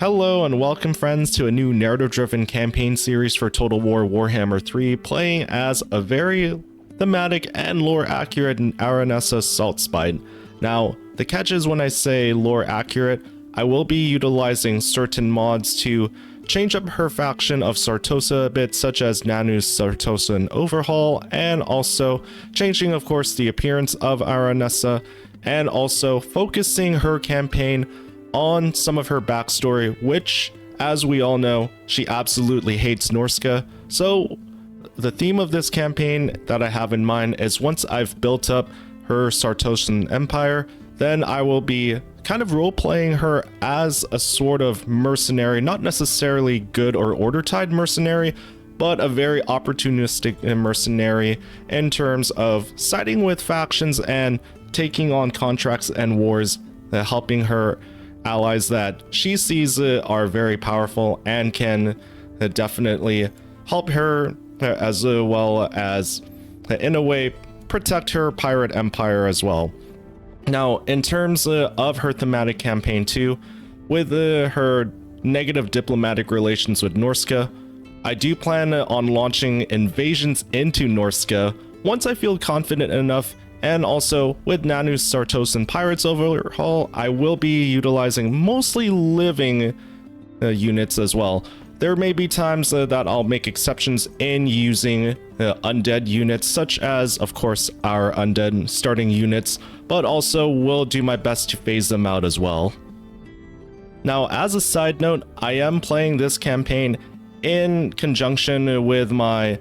Hello and welcome friends to a new narrative-driven campaign series for Total War Warhammer 3, playing as a very thematic and lore-accurate Aranessa Saltspite. Now, the catch is when I say lore-accurate, I will be utilizing certain mods to change up her faction of Sartosa a bit, such as Nanu's SARTOSAN Overhaul, and also changing, of course, the appearance of Aranessa, and also focusing her campaign on some of her backstory, which, as we all know, she absolutely hates Norsca. So the theme of this campaign that I have in mind is once I've built up her Sartosan Empire, then I will be kind of role-playing her as a sort of mercenary, not necessarily good or Ordertide mercenary, but a very opportunistic mercenary in terms of siding with factions and taking on contracts and wars, helping her allies that she sees are very powerful and can definitely help her, as well as in a way protect her pirate empire as well. Now, in terms of her thematic campaign too, with her negative diplomatic relations with Norsca, I do plan on launching invasions into Norsca once I feel confident enough. And also, with Nanu's Sartosan Pirates Overhaul, I will be utilizing mostly living units as well. There may be times that I'll make exceptions in using undead units, such as, of course, our undead starting units, but also will do my best to phase them out as well. Now, as a side note, I am playing this campaign in conjunction with my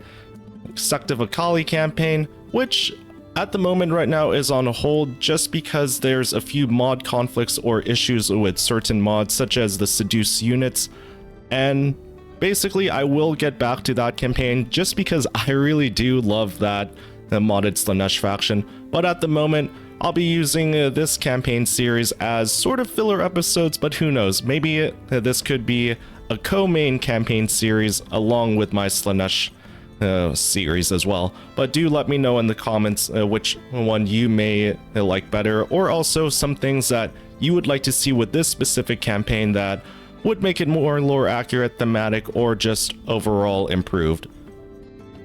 Sect of Akali campaign, which at the moment right now is on hold just because there's a few mod conflicts or issues with certain mods such as the seduce units, and basically I will get back to that campaign just because I really do love that modded Slanesh faction. But at the moment I'll be using this campaign series as sort of filler episodes, but who knows, maybe this could be a co-main campaign series along with my Slanesh series as well. But do let me know in the comments which one you may like better, or also some things that you would like to see with this specific campaign that would make it more lore accurate, thematic, or just overall improved.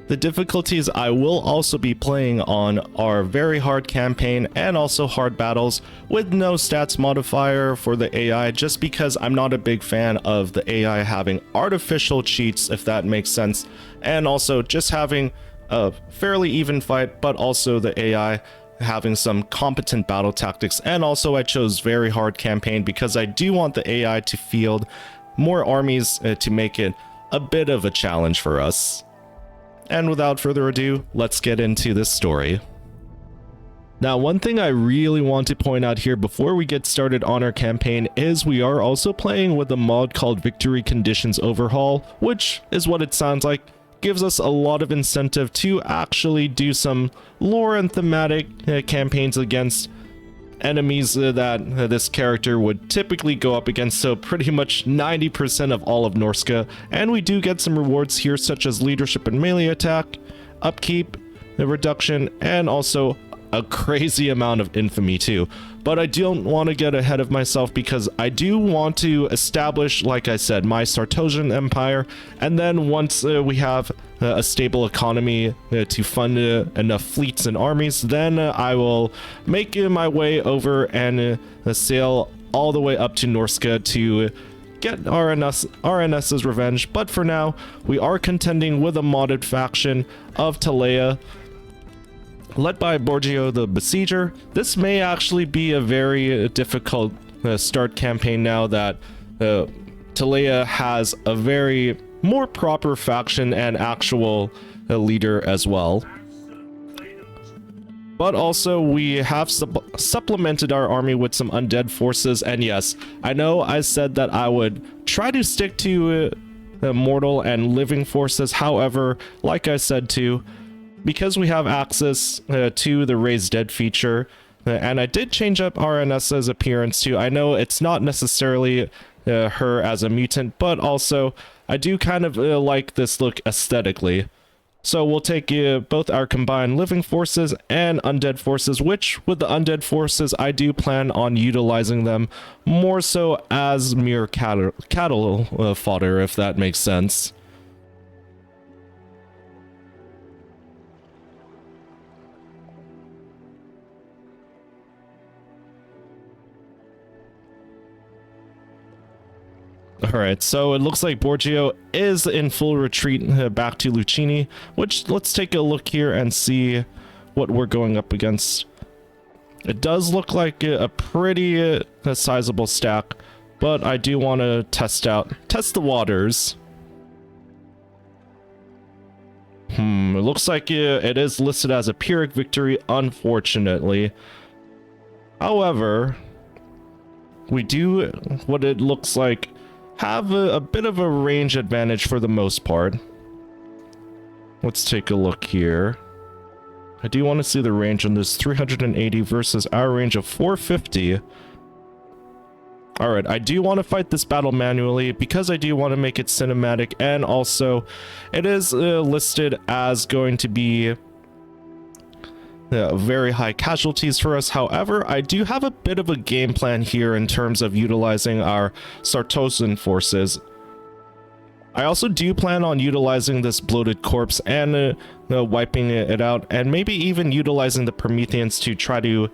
The difficulties I will also be playing on are very hard campaign and also hard battles with no stats modifier for the AI, just because I'm not a big fan of the AI having artificial cheats, if that makes sense, and also just having a fairly even fight, but also the AI having some competent battle tactics. And also I chose very hard campaign because I do want the AI to field more armies to make it a bit of a challenge for us. And without further ado, let's get into this story. Now, one thing I really want to point out here before we get started on our campaign is we are also playing with a mod called Victory Conditions Overhaul, which is what it sounds like, gives us a lot of incentive to actually do some lore and thematic campaigns against enemies that this character would typically go up against, so pretty much 90% of all of Norsca. And we do get some rewards here such as leadership and melee attack, upkeep, reduction, and also a crazy amount of infamy too. But I don't want to get ahead of myself because I do want to establish, like I said, my Sartosan Empire, and then once we have a stable economy to fund enough fleets and armies, then I will make my way over and sail all the way up to Norsca to get Aranessa's revenge. But for now, we are contending with a modded faction of Tilea, led by Borgio the Besieger. This may actually be a very difficult start campaign now that Tilea has a very more proper faction and actual leader as well. But also we have supplemented our army with some undead forces, and yes, I know I said that I would try to stick to mortal and living forces. However, like I said too, because we have access to the Raise Dead feature, and I did change up Aranessa's appearance too. I know it's not necessarily her as a mutant, but also I do kind of like this look aesthetically. So we'll take both our combined living forces and undead forces, which with the undead forces, I do plan on utilizing them more so as mere cattle fodder, if that makes sense. Alright, so it looks like Borgio is in full retreat back to Luccini, which let's take a look here and see what we're going up against. It does look like a pretty sizable stack, but I do want to test the waters. It looks like it is listed as a Pyrrhic victory, unfortunately. However, we do, what it looks like, have a bit of a range advantage for the most part. Let's take a look here. I do want to see the range on this 380 versus our range of 450. Alright, I do want to fight this battle manually because I do want to make it cinematic, and also it is listed as going to be very high casualties for us. However, I do have a bit of a game plan here in terms of utilizing our Sartosan forces. I also do plan on utilizing this bloated corpse and wiping it out, and maybe even utilizing the Prometheans to try to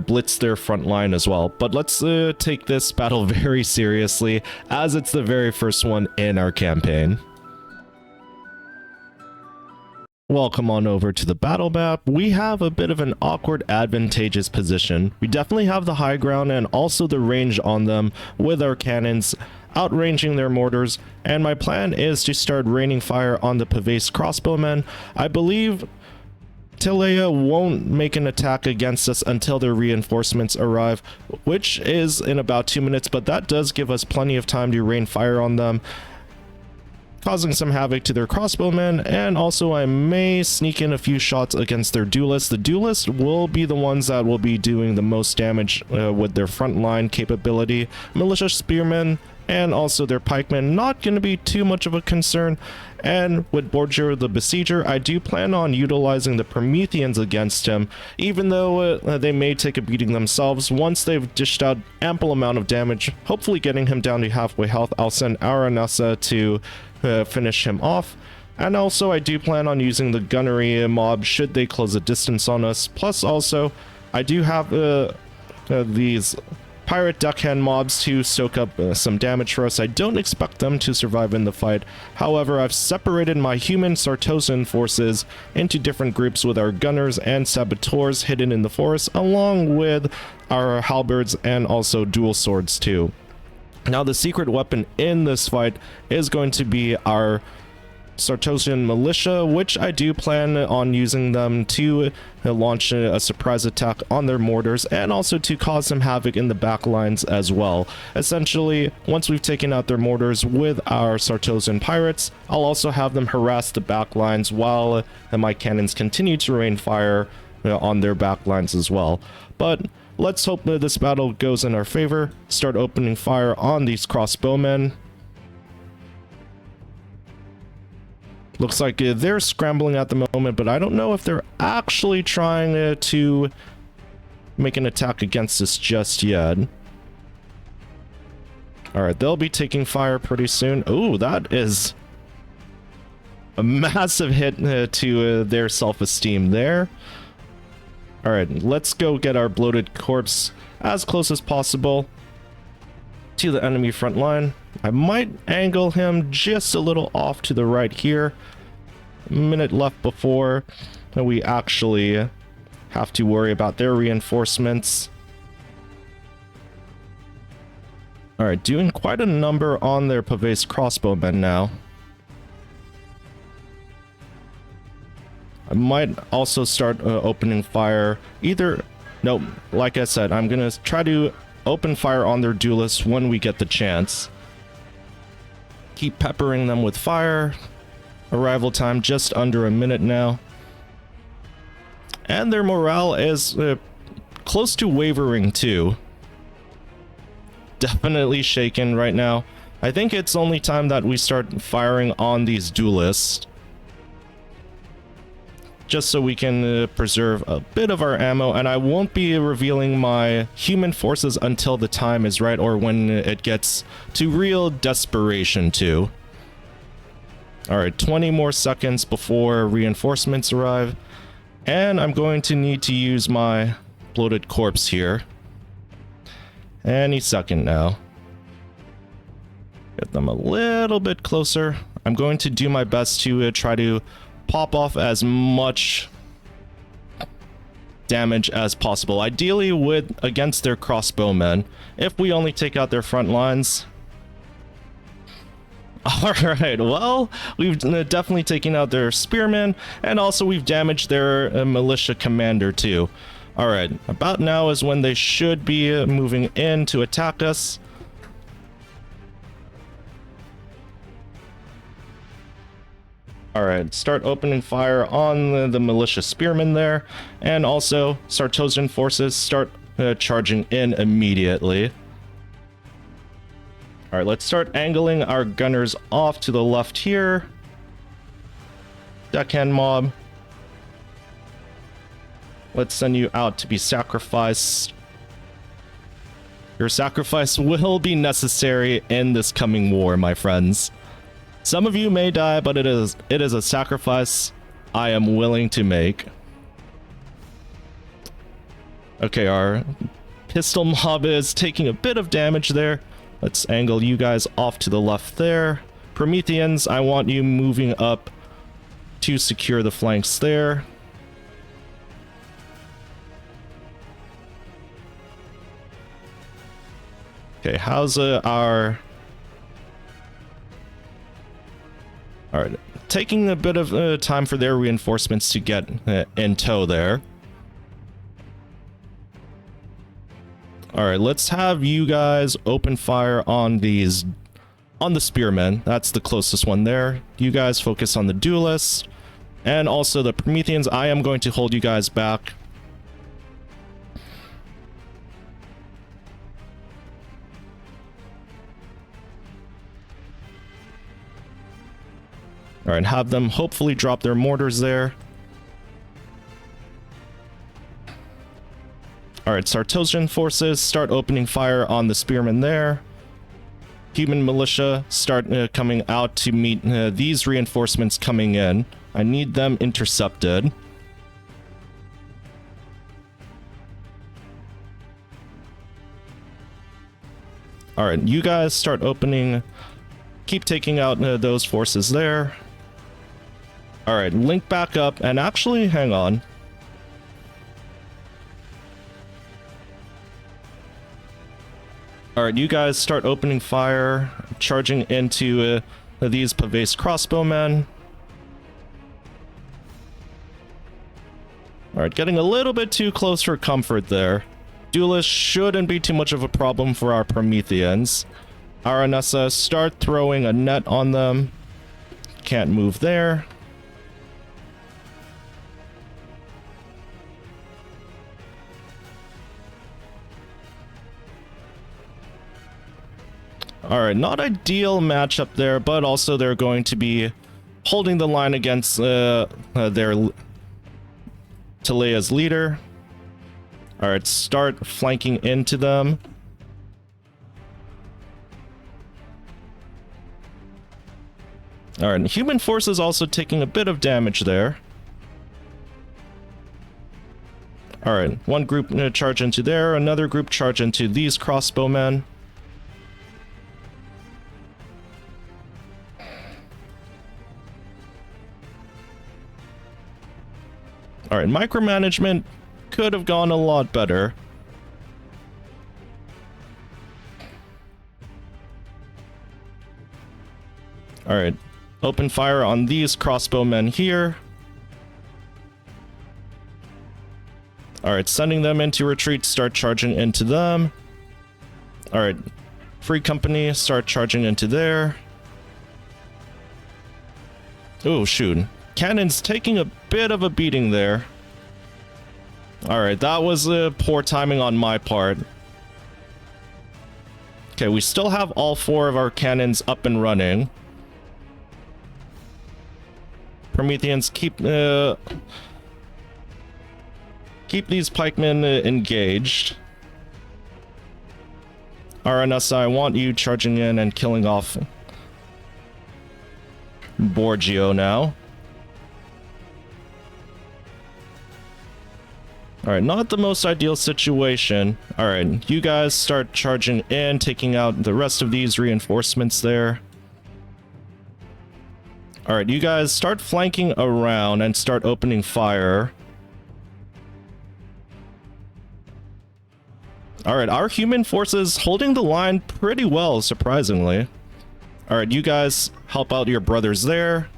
blitz their front line as well. But let's take this battle very seriously, as it's the very first one in our campaign. Welcome on over to the battle map. We have a bit of an awkward advantageous position. We definitely have the high ground and also the range on them with our cannons outranging their mortars, and my plan is to start raining fire on the Pavese crossbowmen. I believe Tilea won't make an attack against us until their reinforcements arrive, which is in about 2 minutes, but that does give us plenty of time to rain fire on them, causing some havoc to their crossbowmen. And also I may sneak in a few shots against their duelists. The duelists will be the ones that will be doing the most damage with their frontline capability. Militia spearmen and also their pikemen, not going to be too much of a concern. And with Borgio the Besieger, I do plan on utilizing the Prometheans against him, even though they may take a beating themselves. Once they've dished out ample amount of damage, hopefully getting him down to halfway health, I'll send Aranessa to finish him off. And also I do plan on using the gunnery mob should they close a distance on us. Plus also I do have these pirate deckhand mobs to soak up some damage for us. I don't expect them to survive in the fight. However, I've separated my human Sartosan forces into different groups with our gunners and saboteurs hidden in the forest, along with our halberds and also dual swords too. Now the secret weapon in this fight is going to be our Sartosan militia, which I do plan on using them to launch a surprise attack on their mortars and also to cause some havoc in the back lines as well. Essentially, once we've taken out their mortars with our Sartosan pirates, I'll also have them harass the back lines while my cannons continue to rain fire on their back lines as well. But let's hope that this battle goes in our favor. Start opening fire on these crossbowmen. Looks like they're scrambling at the moment, but I don't know if they're actually trying to make an attack against us just yet. Alright, they'll be taking fire pretty soon. Oh, that is a massive hit to their self-esteem there. Alright, let's go get our bloated corpse as close as possible to the enemy front line. I might angle him just a little off to the right here. A minute left before we actually have to worry about their reinforcements. Alright, doing quite a number on their Pavese crossbowmen now. I might also start opening fire either... Nope, like I said, I'm gonna try to open fire on their duelists when we get the chance. Keep peppering them with fire. Arrival time just under a minute now. And their morale is close to wavering too. Definitely shaken right now. I think it's only time that we start firing on these duelists. just so we can preserve a bit of our ammo, and I won't be revealing my human forces until the time is right, or when it gets to real desperation too. Alright, 20 more seconds before reinforcements arrive, and I'm going to need to use my bloated corpse here. Any second now. Get them a little bit closer. I'm going to do my best to try to pop off as much damage as possible, ideally against their crossbowmen, if we only take out their front lines. Alright, well, we've definitely taken out their spearmen, and also we've damaged their militia commander too. Alright, about now is when they should be moving in to attack us. Alright, start opening fire on the militia spearmen there, and also Sartosan forces start charging in immediately. Alright, let's start angling our gunners off to the left here. Deckhand mob. Let's send you out to be sacrificed. Your sacrifice will be necessary in this coming war, my friends. Some of you may die, but it is a sacrifice I am willing to make. Okay, our pistol mob is taking a bit of damage there. Let's angle you guys off to the left there. Prometheans, I want you moving up to secure the flanks there. Okay, how's our... Alright, taking a bit of time for their reinforcements to get in tow there. Alright, let's have you guys open fire on the spearmen. That's the closest one there. You guys focus on the duelists. And also the Prometheans, I am going to hold you guys back. Alright, have them hopefully drop their mortars there. Alright, Sartosan forces, start opening fire on the spearmen there. Human militia, start coming out to meet these reinforcements coming in. I need them intercepted. Alright, you guys start opening... Keep taking out those forces there. Alright, link back up, and actually, hang on. Alright, you guys start opening fire, charging into these Pavese crossbowmen. Alright, getting a little bit too close for comfort there. Duelists shouldn't be too much of a problem for our Prometheans. Aranessa, start throwing a net on them. Can't move there. Alright, not ideal matchup there, but also they're going to be holding the line against their Tilea's leader. Alright, start flanking into them. Alright, human forces also taking a bit of damage there. Alright, one group charge into there, another group charge into these crossbowmen. Alright, micromanagement could have gone a lot better. Alright, open fire on these crossbowmen here. Alright, sending them into retreat, start charging into them. Alright, free company, start charging into there. Oh, shoot. Cannon's taking a bit of a beating there. Alright, that was poor timing on my part. Okay, we still have all four of our cannons up and running. Prometheans, keep keep these pikemen engaged. Aranessa, I want you charging in and killing off Borgio now. Alright, not the most ideal situation. Alright, you guys start charging in, taking out the rest of these reinforcements there. Alright, you guys start flanking around and start opening fire. Alright, our human forces holding the line pretty well, surprisingly. Alright, you guys help out your brothers there.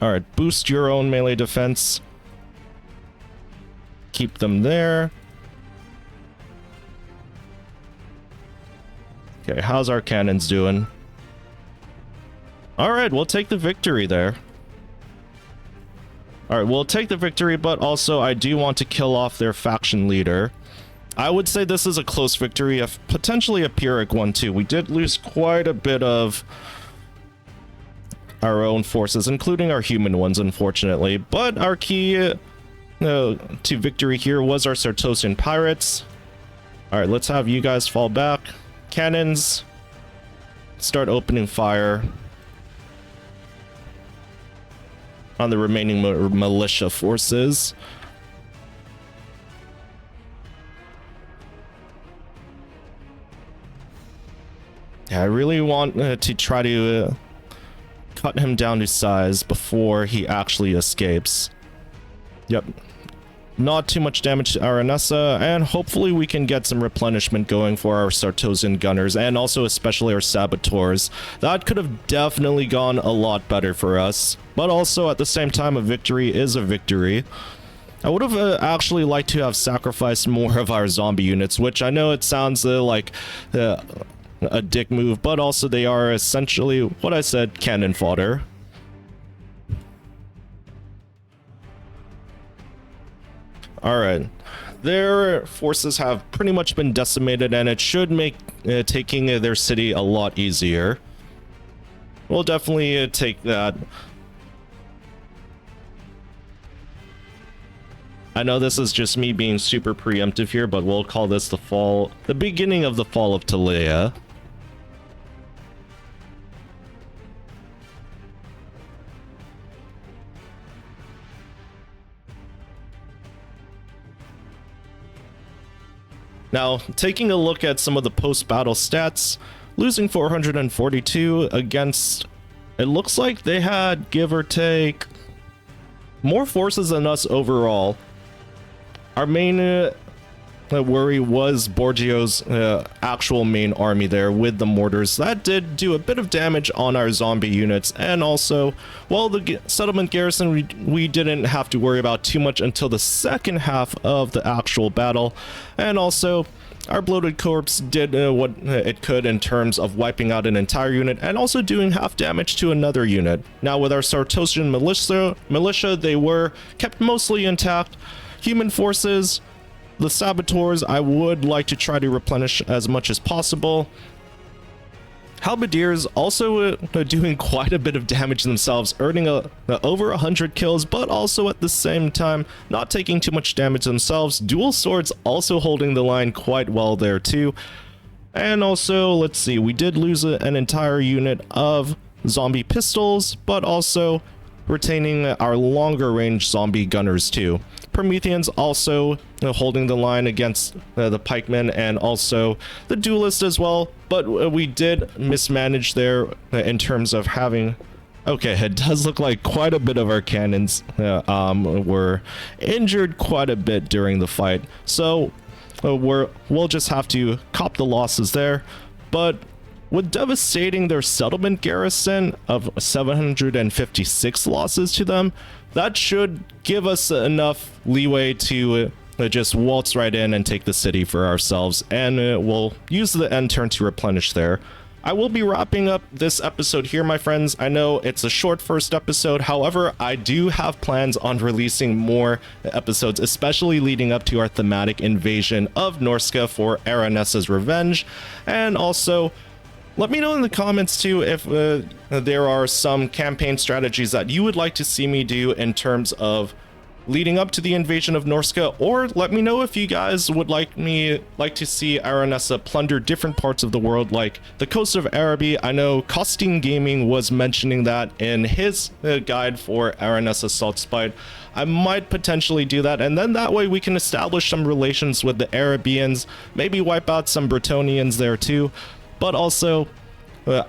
Alright, boost your own melee defense. Keep them there. Okay, how's our cannons doing? Alright, we'll take the victory there. Alright, we'll take the victory, but also I do want to kill off their faction leader. I would say this is a close victory, potentially a Pyrrhic one too. We did lose quite a bit of our own forces, including our human ones, unfortunately. But our key to victory here was our Sartosan pirates. Alright, let's have you guys fall back. Cannons, start opening fire on the remaining militia forces. Yeah, I really want to try to cut him down to size before he actually escapes. Yep. Not too much damage to Aranessa, and hopefully we can get some replenishment going for our Sartosan gunners, and also especially our saboteurs. That could have definitely gone a lot better for us, but also at the same time, a victory is a victory. I would have actually liked to have sacrificed more of our zombie units, which I know it sounds like a dick move, but also they are essentially what I said, cannon fodder. Alright, their forces have pretty much been decimated, and it should make taking their city a lot easier. We'll definitely take that. I know this is just me being super preemptive here, but we'll call this the beginning of the fall of Tilea. Now, taking a look at some of the post-battle stats, losing 442 against, it looks like they had, give or take, more forces than us overall. Our main worry was Borgio's actual main army there with the mortars. That did do a bit of damage on our zombie units, and also, well, the settlement garrison we didn't have to worry about too much until the second half of the actual battle. And also, our bloated corpse did what it could in terms of wiping out an entire unit and also doing half damage to another unit. Now with our Sartosan militia, they were kept mostly intact. Human forces, the saboteurs, I would like to try to replenish as much as possible. Halberdiers also doing quite a bit of damage themselves, earning over 100 kills, but also at the same time not taking too much damage themselves. Dual swords also holding the line quite well there too. And also, let's see, we did lose an entire unit of zombie pistols, but also retaining our longer range zombie gunners too. Prometheans also holding the line against the pikemen and also the duelist as well, but we did mismanage there in terms of having... Okay, it does look like quite a bit of our cannons were injured quite a bit during the fight, so we'll just have to cop the losses there. But with devastating their settlement garrison of 756 losses to them, that should give us enough leeway to just waltz right in and take the city for ourselves, and we'll use the end turn to replenish there. I will be wrapping up this episode here, my friends. I know it's a short first episode, however, I do have plans on releasing more episodes, especially leading up to our thematic invasion of Norsca for Aranessa's Revenge. And also, let me know in the comments too if there are some campaign strategies that you would like to see me do in terms of leading up to the invasion of Norsca, or let me know if you guys would like to see Aranessa plunder different parts of the world, like the coast of Araby. I know Costin Gaming was mentioning that in his guide for Aranessa Saltspite. I might potentially do that, and then that way we can establish some relations with the Arabians, maybe wipe out some Bretonians there too. But also,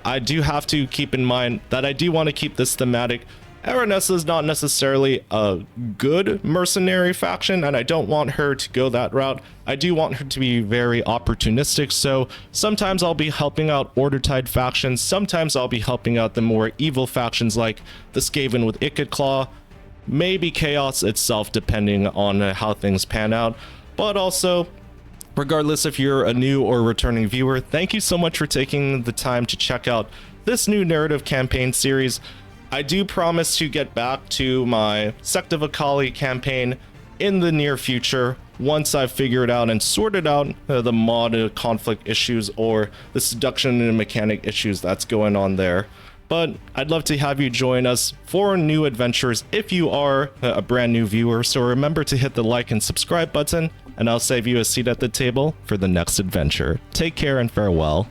I do have to keep in mind that I do want to keep this thematic. Aranessa is not necessarily a good mercenary faction, and I don't want her to go that route. I do want her to be very opportunistic, so sometimes I'll be helping out Ordertide factions, sometimes I'll be helping out the more evil factions like the Skaven with Ikit Claw, maybe Chaos itself, depending on how things pan out. But also, regardless if you're a new or returning viewer, thank you so much for taking the time to check out this new narrative campaign series. I do promise to get back to my Sect of Akali campaign in the near future once I've figured out and sorted out the mod conflict issues or the seduction and mechanic issues that's going on there. But I'd love to have you join us for new adventures if you are a brand new viewer, so remember to hit the like and subscribe button, and I'll save you a seat at the table for the next adventure. Take care and farewell.